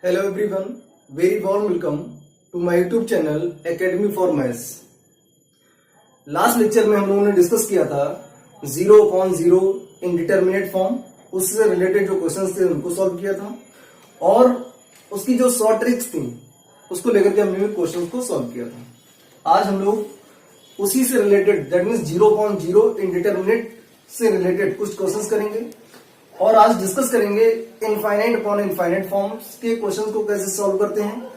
Hello everyone, very warm welcome to my YouTube channel Academy for Maths। Last lecture में हम लोगों ने discuss किया था 0/0 इंडिटरमिनेट फॉर्म, उससे रिलेटेड जो क्वेश्चंस थे उनको सॉल्व किया था और उसकी जो शॉर्ट ट्रिक्स थी उसको लेकर के हमने क्वेश्चंस को सॉल्व किया था। आज हम लोग उसी से रिलेटेड दैट मीन्स 0/0 इंडिटरमिनेट से रिलेटेड कुछ क्वेश्चंस करेंगे और आज डिस्कस करेंगे इनफाइनाइट अपॉन इनफाइनाइट फॉर्म्स के क्वेश्चंस को कैसे सॉल्व करते हैं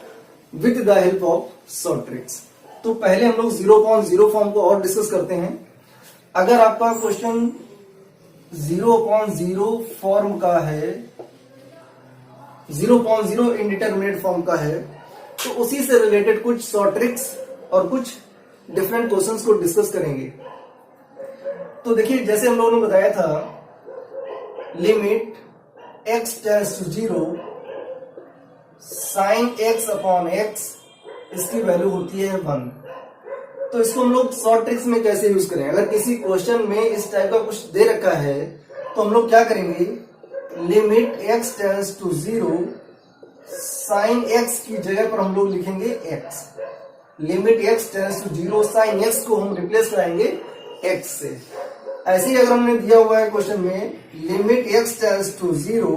with the help of short tricks. तो पहले हम लोग 0/0 फॉर्म को और डिस्कस करते हैं। अगर आपका क्वेश्चन 0/0 फॉर्म का है, 0/0 इंडिटरमिनेट फॉर्म का है, तो उसी से रिलेटेड कुछ शॉर्ट ट्रिक्स और कुछ डिफरेंट क्वेश्चंस को डिस्कस करेंगे। तो देखिए, जैसे हम लोगों ने बताया था limit x tends to 0 sine x upon x, इसकी वैल्यू होती है 1। तो इसको हम लोग शॉर्ट ट्रिक्स में कैसे यूज करें? अगर किसी क्वेश्चन में इस टाइप का कुछ दे रखा है तो हम लोग क्या करेंगे, limit x tends to 0 sine x की जगह पर हम लोग लिखेंगे x। Limit x tends to 0 sine x को हम रिप्लेस कराएंगे x से। ऐसे ही अगर हमने दिया हुआ है क्वेश्चन में limit x tends to 0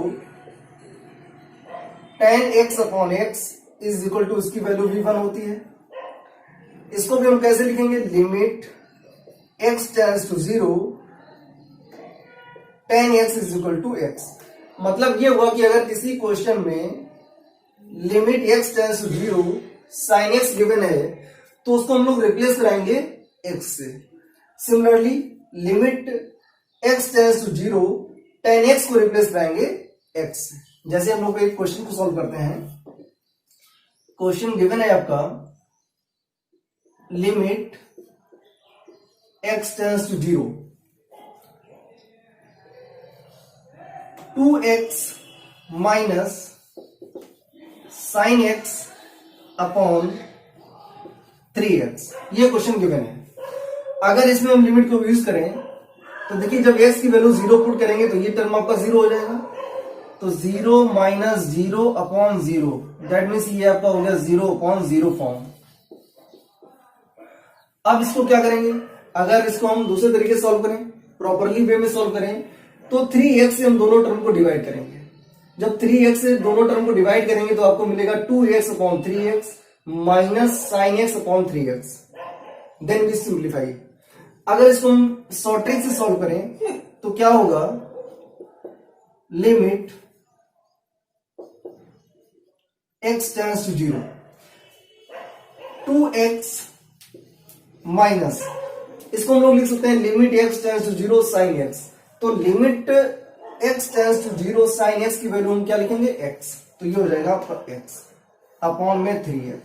tan x upon x is equal to, इसकी वैल्यू भी 1 होती है। इसको भी हम कैसे लिखेंगे, limit x tends to 0 tan x is equal to x। मतलब ये हुआ कि अगर किसी क्वेश्चन में limit x tends to 0 sin x given है तो उसको हम लोग रिप्लेस कराएंगे x से। Similarly limit x tends to 0 tan x को रिप्लेस कराएंगे x से। जैसे हम लोग एक क्वेश्चन को सॉल्व करते हैं। क्वेश्चन गिवन है आपका limit x tends to 0 2x minus sine x upon 3x, ये क्वेश्चन गिवन है। अगर इसमें हम लिमिट को यूज करें तो देखिए, जब x की वैल्यू 0 पुट करेंगे तो ये टर्म आपका 0 हो जाएगा। तो 0 माइनस 0 अपॉन 0 दैट मीन्स ये आपका हो गया 0/0 फॉर्म। अब इसको क्या करेंगे, अगर इसको हम दूसरे तरीके से सॉल्व करें, प्रॉपरली वे में सॉल्व करें, तो 3x से हम दोनों टर्म को डिवाइड करेंगे। जब 3x से दोनों टर्म को डिवाइड करेंगे तो आपको मिलेगा 2x upon 3x minus sine x upon 3x। Then we simplify. अगर इसको हम शॉर्ट ट्रिक से सॉल्व करें तो क्या होगा, limit x tends to 0 2x minus, इसको हम लोग लिख सकते हैं limit x tends to 0 sine x। तो limit x tends to 0 sine x की वैल्यू हम क्या लिखेंगे, x। तो ये हो जाएगा आपका x अपॉन में 3x।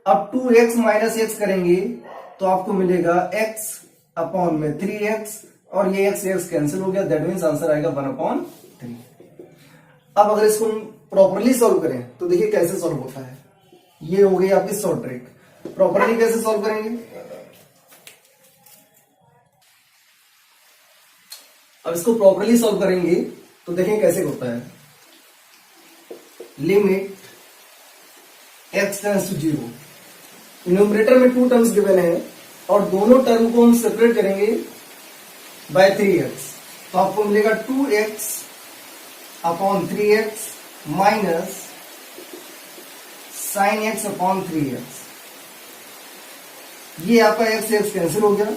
अब 2x माइनस x करेंगे तो आपको मिलेगा x अपॉन में 3x और ये x कैंसिल हो गया, दैट मीन्स आंसर आएगा 1/3। अब अगर इसको हम प्रॉपरली सॉल्व करें तो देखिए कैसे सॉल्व होता है। ये हो गई आपकी शॉर्ट ट्रिक। प्रॉपरली कैसे सॉल्व करेंगे, अब इसको प्रॉपरली सॉल्व करेंगे तो देखें कैसे होता है। Limit x tends to 0, numerator में 2 टर्म्स गिवन है और दोनों टर्म को हम सेपरेट करेंगे बाय 3x। तो आपको मिलेगा 2x upon 3x minus sine x upon 3x। ये आपका x कैंसिल हो गया।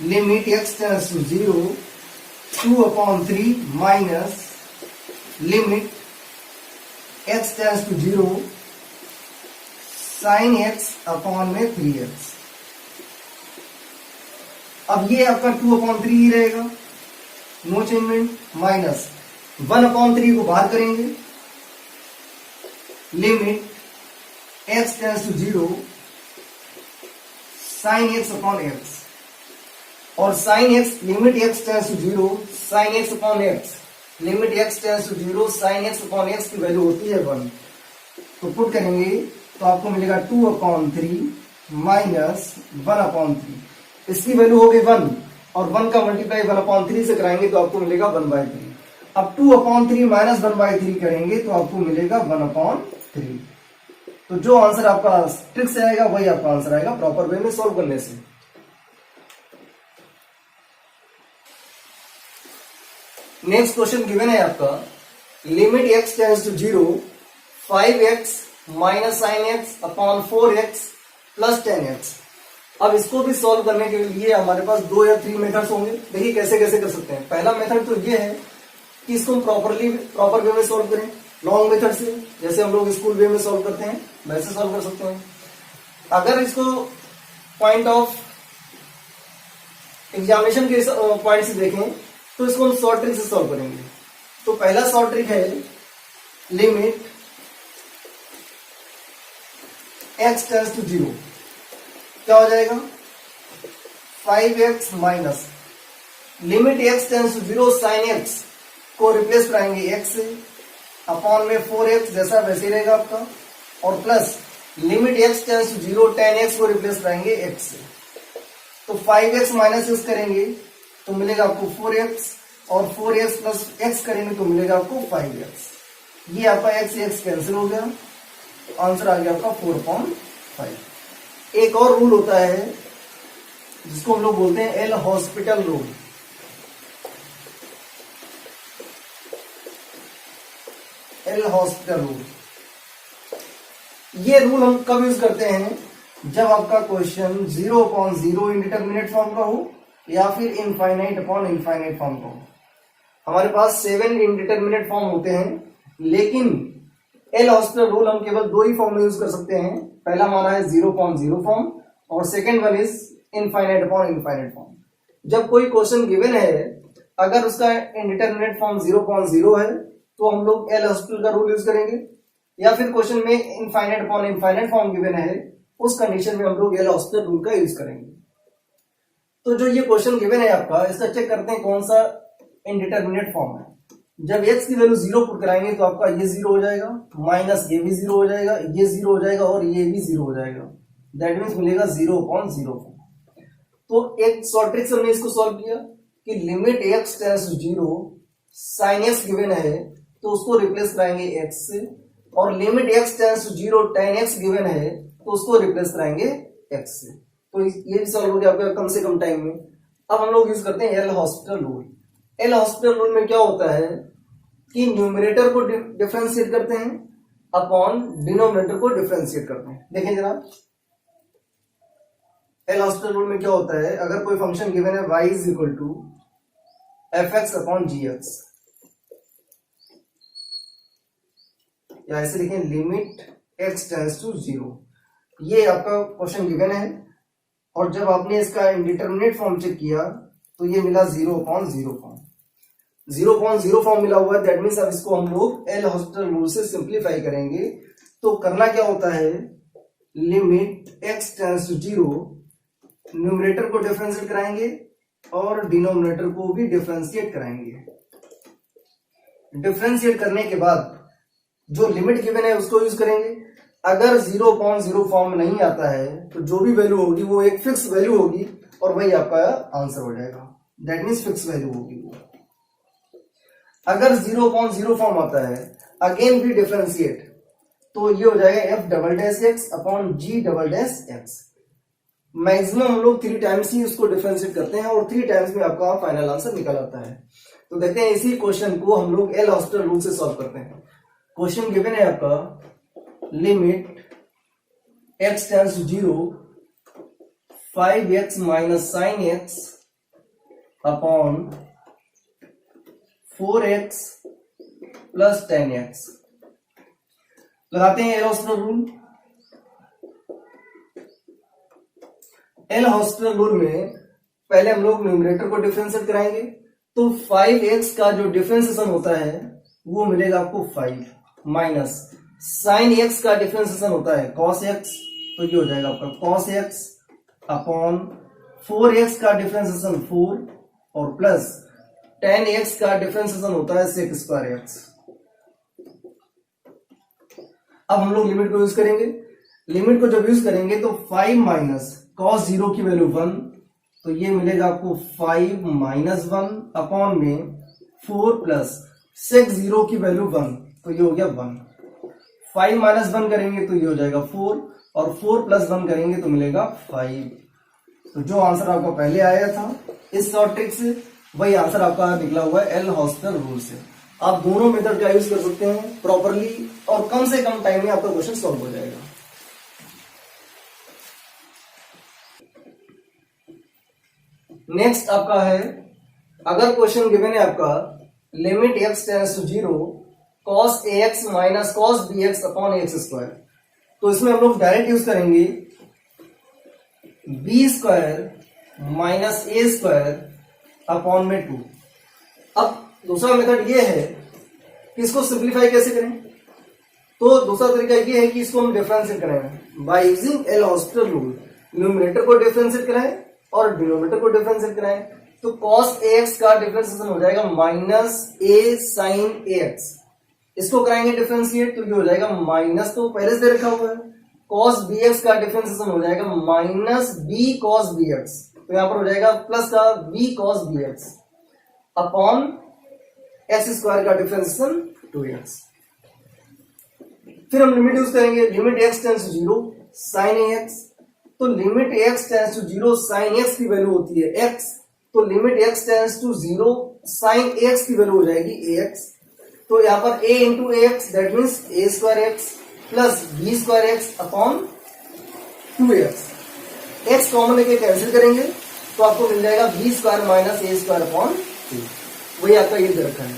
Limit x tends to 0 2/3 minus limit x tends to 0 sine x upon में 3x। अब ये आपका 2/3 ही रहेगा, नो चेंजमेंट, माइनस 1/3 को बाहर करेंगे। Limit x tends to 0 sine x upon x, और sine x limit x tends to 0 sine x upon x, limit x tends to 0 sine x upon x की वैल्यू होती है 1। तो पुट करेंगे तो आपको मिलेगा 2/3 माइनस 1/3, इसकी वैल्यू हो गई 1 और 1 का मल्टीप्लाई 1/3 से कराएंगे तो आपको मिलेगा 1/3। अब 2/3 माइनस 1/3 करेंगे तो आपको मिलेगा 1/3। तो जो आंसर आपका ट्रिक से आएगा वही आपका आंसर आएगा प्रॉपर वे में सॉल्व करने से। नेक्स्ट क्वेश्चन गिवन है आपका, limit x tends to 0 5x minus sine x upon 4x plus 10x। अब इसको भी सॉल्व करने के लिए हमारे पास 2 या 3 मेथड्स होंगे। देखिए कैसे कैसे कर सकते हैं। पहला मेथड तो ये है कि इसको हम प्रॉपर वे में सॉल्व करें, लॉन्ग मेथड से, जैसे हम लोग स्कूल वे में सॉल्व करते हैं वैसे सॉल्व कर सकते हैं। अगर इसको पॉइंट ऑफ एग्जामिनेशन के पॉइंट से देखें तो इसको हम शॉर्ट ट्रिक से सॉल्व करेंगे। तो पहला शॉर्ट ट्रिक है लिमिट x टेंड्स टू 0, क्या हो जाएगा 5x minus limit x tends to 0 sine x को रिप्लेस कराएंगे x से, अपॉन में 4x जैसा वैसे ही रहेगा आपका, और plus limit x tends to 0 tan x को रिप्लेस कराएंगे x से। तो 5x माइनस x करेंगे तो मिलेगा आपको 4x, और 4x प्लस x करेंगे तो मिलेगा आपको 5x। ये आपका x से x कैंसिल हो गया, तो आंसर आ गया आपका 4/5। एक और रूल होता है जिसको हम लोग बोलते हैं L Hospital rule. L Hospital rule, ये रूल हम कब यूज करते हैं, जब आपका क्वेश्चन 0/0 इंडिटरमिनेट फॉर्म का हो या फिर इनफाइनाइट अपॉन इनफाइनाइट फॉर्म का हो। हमारे पास 7 इंडिटरमिनेट फॉर्म होते हैं, लेकिन एल हॉस्पिटल रूल हम केवल 2 ही फॉर्म में यूज कर सकते हैं। पहला हमारा है 0/0 फॉर्म और second one is infinite upon infinite form. जब कोई क्वेश्चन गिवन है, अगर उसका इंडिटरमिनेट फॉर्म 0/0 है तो हम लोग एल हॉस्पिटल का रूल यूज करेंगे, या फिर क्वेश्चन में infinite upon infinite form given है उस कंडीशन में हम लोग एल हॉस्पिटल रूल का यूज करेंगे। तो जो ये क्वेश्चन गिवन है आपका, इसका चेक करते हैं कौन सा इनडिटरमिनेट फॉर्म है। जब x की वैल्यू 0 पुट कराएंगे तो आपका ये 0 हो जाएगा, माइनस ये भी 0 हो जाएगा, ये 0 हो जाएगा और ये भी 0 हो जाएगा। दैट मीन्स मिलेगा 0/0। तो एक शॉर्ट ट्रिक से हमने इसको सॉल्व किया कि limit x tends to 0 sine x given है तो उसको रिप्लेस कराएंगे x से, और limit x tends to 0 tan x given है तो उसको रिप्लेस कराएंगे x से। तो ये भी सॉल्व हो गया आपका कम से कम टाइम में। अब हम लोग यूज करते हैं L Hospital rule. L Hospital rule में क्या होता है कि न्यूमरेटर को डिफरेंशिएट करते हैं अपॉन डिनोमिनेटर को डिफरेंशिएट करते हैं। देखें जरा, एल हॉस्पिटल रूल में क्या होता है, अगर कोई फंक्शन गिवन है y is equal to fx upon gx, या ऐसे लिखें लिमिट x टेंड्स टू 0, ये आपका क्वेश्चन गिवन है, और जब आपने इसका इंडिटरमिनेट फॉर्म चेक किया तो ये मिला 0/0 फॉर्म। 0/0 फॉर्म मिला हुआ है, दैट मीन्स अब इसको हम लोग एल हॉस्पिटल रूल से सिंप्लीफाई करेंगे। तो करना क्या होता है, limit x tends to 0, numerator को डिफरेंशिएट कराएंगे और डिनोमिनेटर को भी डिफरेंशिएट कराएंगे। डिफरेंशिएट करने के बाद जो लिमिट गिवन है उसको यूज करेंगे। अगर 0/0 फॉर्म नहीं आता है तो जो भी वैल्यू होगी वो एक फिक्स वैल्यू होगी और वही आपका आंसर हो जाएगा। दैट मीन्स फिक्स वैल्यू होगी वो। अगर 0/0 फॉर्म आता है, अगेन भी डिफरेंशिएट, तो ये हो जाएगा f"x अपॉन g"x। मैक्सिमम हम लोग 3 टाइम्स ही उसको डिफरेंशिएट करते हैं और 3 टाइम्स में आपका फाइनल आंसर निकल आता है। तो देखते हैं इसी क्वेश्चन को हम लोग एल हॉस्पिटल रूल से सॉल्व करते हैं। क्वेश्चन गिवन है आपका limit x tends to 0 5x minus sine x upon 4x plus 10x। लगाते हैं L Hospital rule. L Hospital rule में पहले हम लोग न्यूमरेटर को डिफरेंशिएट कराएंगे, तो 5x का जो डिफरेंशिएशन होता है वो मिलेगा आपको 5, माइनस साइन x का डिफरेंशिएशन होता है cos x, तो ये हो जाएगा आपका cos x अपॉन 4x का डिफरेंशिएशन 4 और प्लस tan x का डिफरेंशिएशन होता है sec स्क्वायर x। अब हम लोग लिमिट को यूज करेंगे। लिमिट को जब यूज करेंगे तो 5 माइनस cos 0 की वैल्यू 1, तो ये मिलेगा आपको 5 माइनस 1 अपॉन में 4 प्लस सेक 0 की वैल्यू 1, तो ये हो गया 1। 5 माइनस 1 करेंगे तो ये हो जाएगा 4, और 4 प्लस 1 करेंगे तो मिलेगा 5। तो जो आंसर आपका पहले आया था इस शॉर्ट ट्रिक से, वही आंसर आपका निकला हुआ है एल हॉस्पिटल रूल से। आप दोनों मेथड का यूज कर सकते हैं प्रॉपरली, और कम से कम टाइम में आपका क्वेश्चन सॉल्व हो जाएगा। नेक्स्ट आपका है, अगर क्वेश्चन गिवन है आपका limit x tends to 0 cos ax minus cos bx upon x square, तो इसमें हम लोग डायरेक्ट यूज करेंगे b square minus a square upon में 2। अब दूसरा मेथड ये है कि इसको सिंप्लीफाई कैसे करें, तो दूसरा तरीका ये है कि इसको हम डिफरेंशिएट करें by using L Hospital rule. Numerator को डिफरेंशिएट कराएं और डिनोमिनेटर को डिफरेंशिएट कराएं, तो cos ax का डिफरेंशिएशन हो जाएगा माइनस a sin ax। इसको कराएंगे डिफरेंशिएट तो ये हो जाएगा माइनस, तो पहले से रखा हुआ है। cos bx का डिफरेंशिएशन हो जाएगा माइनस b cos bx, तो यहां पर हो जाएगा प्लस का b cos bx upon x square का डिफरेंशिएशन 2x। फिर हम लिमिट यूज करेंगे, limit x tends to 0 sin ax, तो limit x tends to 0 sin x की वैल्यू होती है x, तो limit x tends to 0 sin x की वैल्यू हो जाएगी ax। तो यहां पर a into ax that means a square x plus b square x upon 2x। x common लेके कैंसिल करेंगे तो आपको मिल जाएगा b square minus a square upon 2, वही आपका ये दे रखा है।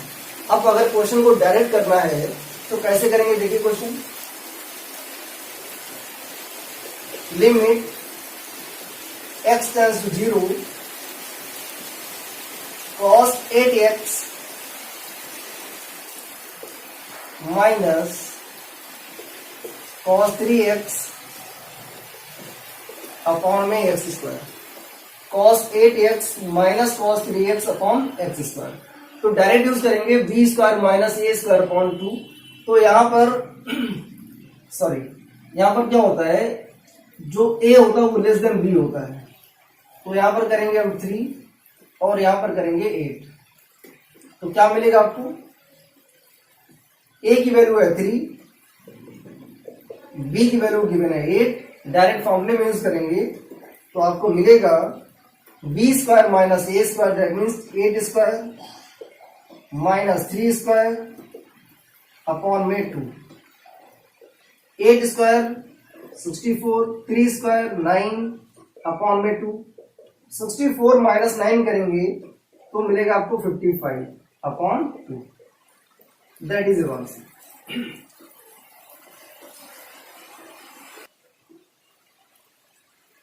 अब अगर क्वेश्चन को डायरेक्ट करना है तो कैसे करेंगे, देखिए question, limit x tends to 0 cos 8x minus cos 3x upon में x square, cos 8x minus cos 3x upon x square. तो डायरेक्ट यूज करेंगे b square minus a square upon 2। तो यहां पर सॉरी, यहां पर क्या होता है, जो a होता है वो लेस देन b होता है, तो यहां पर करेंगे हम 3 और यहां पर करेंगे 8। तो क्या मिलेगा आपको, a की वैल्यू है 3, b की वैल्यू गिवन है 8, डायरेक्ट फॉर्मूले में यूज करेंगे तो आपको मिलेगा b square minus a square that means 8 square minus 3 square upon में 2। 8 स्क्वायर 64, 3 स्क्वायर 9 अपॉन में 2। 64 माइनस 9 करेंगे तो मिलेगा आपको 55 upon 2, that is your answer.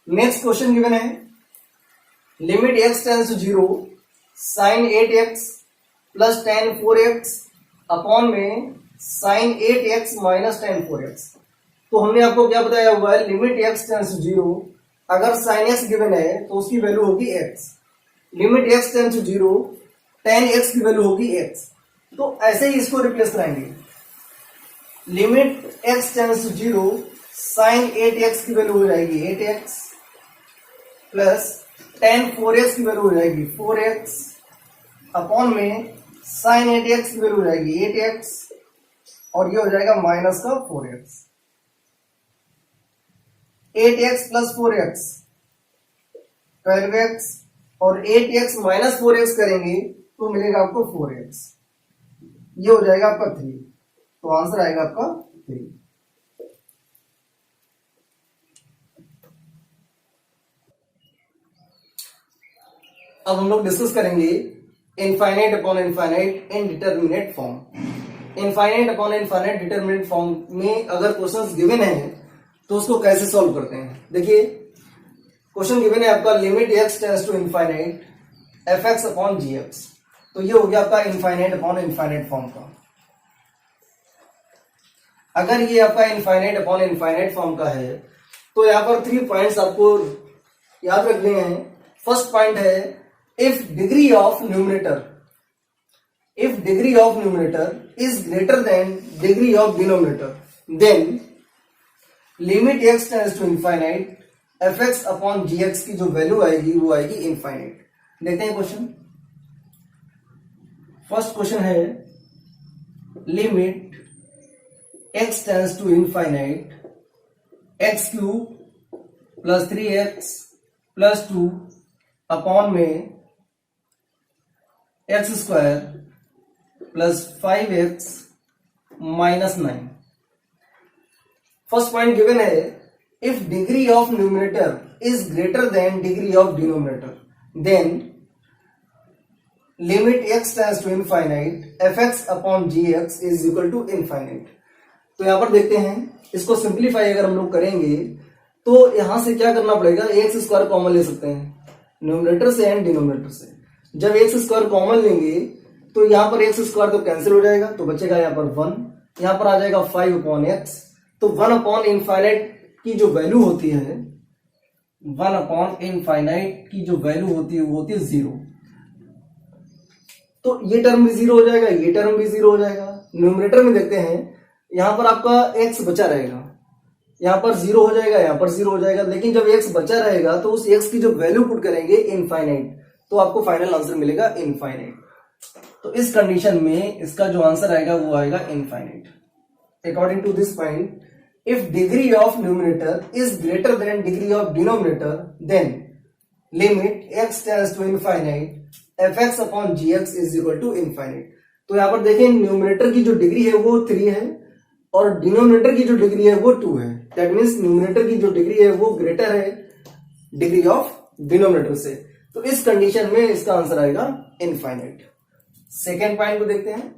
Next question given है, limit x tends to 0 sin 8x plus tan 4x upon में sin 8x minus tan 4x। तो हमने आपको क्या बताया हुआ है, लिमिट x टेंड्स टू 0, अगर sin x गिवन है तो उसकी वैल्यू होगी x, limit x tends to 0 tan x की वैल्यू होगी x। तो ऐसे ही इसको रिप्लेस कराएंगे, limit x tends to 0 sin 8x की वैल्यू हो जाएगी 8x प्लस tan 4x की वैल्यू हो जाएगी 4x अपॉन में sin 8x की वैल्यू हो जाएगी 8x और ये हो जाएगा माइनस का 4x। 8x plus 4x 12x और 8x माइनस 4x करेंगे तो मिलेगा आपको 4x, ये हो जाएगा आपका 3, तो आंसर आएगा आपका 3। अब हम लोग डिस्कस करेंगे infinite upon infinite indeterminate form. Infinite upon infinite determinate form में अगर क्वेश्चंस गिवन है तो उसको कैसे सॉल्व करते हैं। देखिए क्वेश्चन गिवन है आपका limit x tends to infinite fx upon gx, तो ये हो गया आपका इनफाइनाइट अपॉन इनफाइनाइट फॉर्म का। अगर ये आपका इनफाइनाइट अपॉन इनफाइनाइट फॉर्म का है तो यहां पर 3 पॉइंट्स आपको याद रखने हैं। फर्स्ट पॉइंट है, if degree of numerator is greater than degree of denominator, then limit x tends to infinite fx upon gx की जो वैल्यू आएगी वो आएगी इनफाइनाइट। देखते हैं क्वेश्चन। फर्स्ट क्वेश्चन है limit x tends to infinite x cube plus 3x plus 2 upon में x square plus 5x minus 9। First point given है, if degree of numerator is greater than degree of denominator then limit x tends to infinite fx upon gx is equal to infinite. तो यहां पर देखते हैं, इसको simplify अगर हम लोग करेंगे तो यहां से क्या करना पड़ेगा, एक्स स्क्वायर कॉमन ले सकते हैं न्यूमरेटर से एंड डिनोमिनेटर से। जब एक्स स्क्वायर कॉमन लेंगे तो यहां पर एक्स स्क्वायर तो कैंसिल हो जाएगा, तो बचेगा यहां पर 1, यहां पर आ जाएगा 5 अपॉन एक्स। तो 1 अपॉन इनफाइनाइट की जो वैल्यू होती है, 1 अपॉन इनफाइनाइट की जो वैल्यू होती है वो होती है 0। तो ये टर्म भी 0 हो जाएगा, ये टर्म भी 0 हो जाएगा। न्यूमरेटर में देखते हैं, यहां पर आपका x बचा रहेगा, यहां पर 0 हो जाएगा, यहां पर 0 हो जाएगा। लेकिन जब x बचा रहेगा तो उस x की जो वैल्यू पुट करेंगे इनफाइनाइट, तो आपको फाइनल आंसर मिलेगा इनफाइनाइट। तो इस कंडीशन में इसका जो आंसर आएगा वो आएगा infinite. According to this point, if degree of numerator is greater than degree of denominator then limit x tends to infinite fx upon gx is equal to infinite. तो यहां पर देखें, न्यूमरेटर की जो डिग्री है वो 3 है और डिनोमिनेटर की जो डिग्री है वो 2 है। दैट मीन्स न्यूमरेटर की जो डिग्री है वो ग्रेटर है डिग्री ऑफ डिनोमिनेटर से। तो इस कंडीशन में इसका आंसर आएगा इनफाइनाइट। सेकेंड पॉइंट को देखते हैं,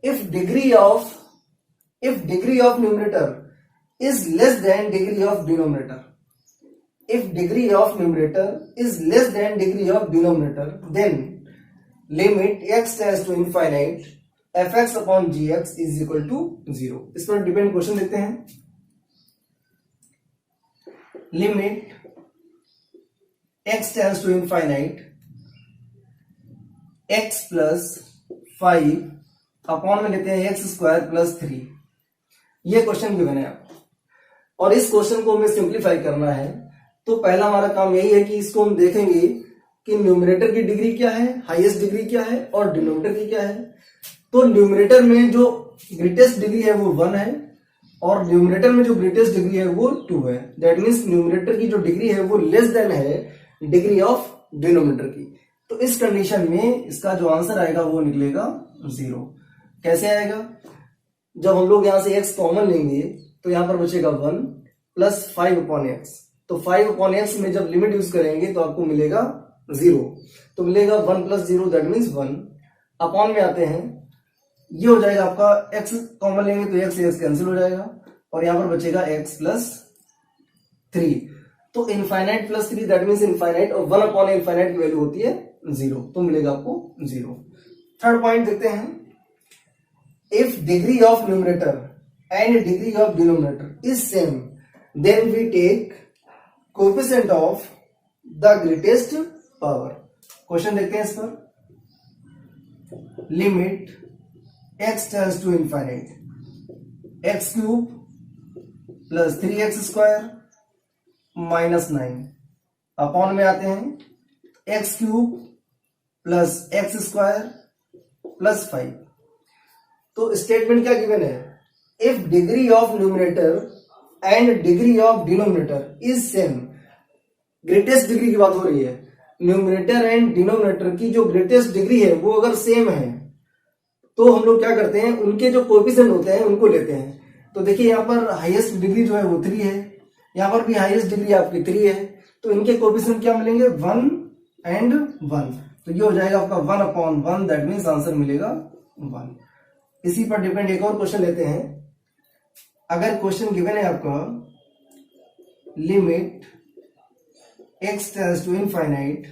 if degree of numerator is less than degree of denominator, if degree of numerator is less than degree of denominator then limit x tends to infinite fx upon gx is equal to 0। इस पर depend question देखते हैं, limit x tends to infinite x plus 5 upon में लेते हैं x square plus 3। ये question given है आपको और इस क्वेश्चन को हमें सिंप्लीफाई करना है। तो पहला हमारा काम यही है कि इसको हम देखेंगे कि न्यूमरेटर की डिग्री क्या है, हाईएस्ट डिग्री क्या है और डिनोमिनेटर की क्या है। तो न्यूमरेटर में जो ग्रेटेस्ट डिग्री है वो 1 है और न्यूमरेटर में जो ग्रेटेस्ट डिग्री है वो 2 है। दैट मीन्स न्यूमरेटर की जो डिग्री है वो लेस देन है डिग्री ऑफ डिनोमिनेटर की। तो इस कंडीशन में इसका जो आंसर आएगा वो निकलेगा 0। कैसे आएगा, जब हम लोग यहां से x कॉमन लेंगे तो यहां पर बचेगा 1 प्लस 5 अपॉन एक्स। तो 5 अपॉन एक्स में जब लिमिट यूज करेंगे तो आपको मिलेगा 0। तो मिलेगा 1 प्लस 0 दैट मीन्स 1। अपॉन में आते हैं, ये हो जाएगा आपका x कॉमन लेंगे तो x से x कैंसिल हो जाएगा और यहां पर बचेगा x प्लस 3। तो infinite plus 3 that means infinite और 1 अपॉन इनफाइनाइट की वैल्यू होती है 0, तो मिलेगा आपको 0। थर्ड पॉइंट देखते हैं, if degree of numerator and degree of denominator is same then we take coefficient of the greatest power. Question देखते हैं इस पर, limit x tends to infinite x cube plus 3x square minus 9 upon में आते हैं x cube plus x square plus 5। तो statement क्या given है, if degree of numerator and degree of denominator is same. Greatest degree की बात हो रही है, न्यूमरेटर एंड डिनोमिनेटर की जो ग्रेटेस्ट डिग्री है वो अगर सेम है तो हम लोग क्या करते हैं, उनके जो कोएफिशिएंट होते हैं उनको लेते हैं। तो देखिए यहाँ पर हाईएस्ट डिग्री जो है वो 3 है, यहाँ पर भी हाईएस्ट डिग्री आपकी 3 है, तो इनके कोएफिशिएंट क्या मिलेंगे 1 एंड 1। तो ये हो जाएगा आपका 1 अपॉन 1 दैट मीन्स आंसर मिलेगा 1। इसी पर डिपेंड एक और क्वेश्चन लेते हैं। अगर क्वेश्चन गिवन है आपका limit x tends to infinite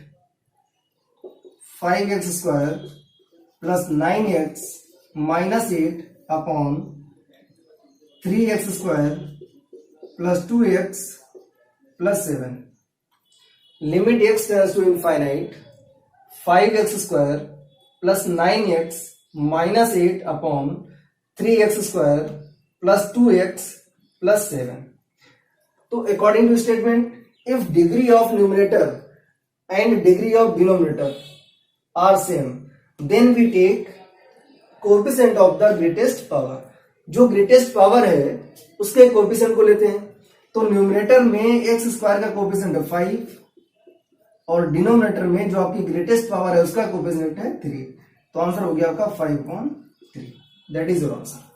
5x square plus 9x minus 8 upon 3x square plus 2x plus 7। Limit x tends to infinite 5x square plus 9x minus 8 upon 3x square plus 2x plus 7। तो according to statement, if degree of numerator and degree of denominator are same then we take coefficient of the greatest power, जो greatest power है उसके coefficient को लेते हैं। तो numerator में x square का कोएफिशिएंट है 5 और डिनोमिनेटर में जो आपकी ग्रेटेस्ट पावर है उसका कोएफिशिएंट है 3। तो आंसर हो गया आपका 5/3। That is your answer.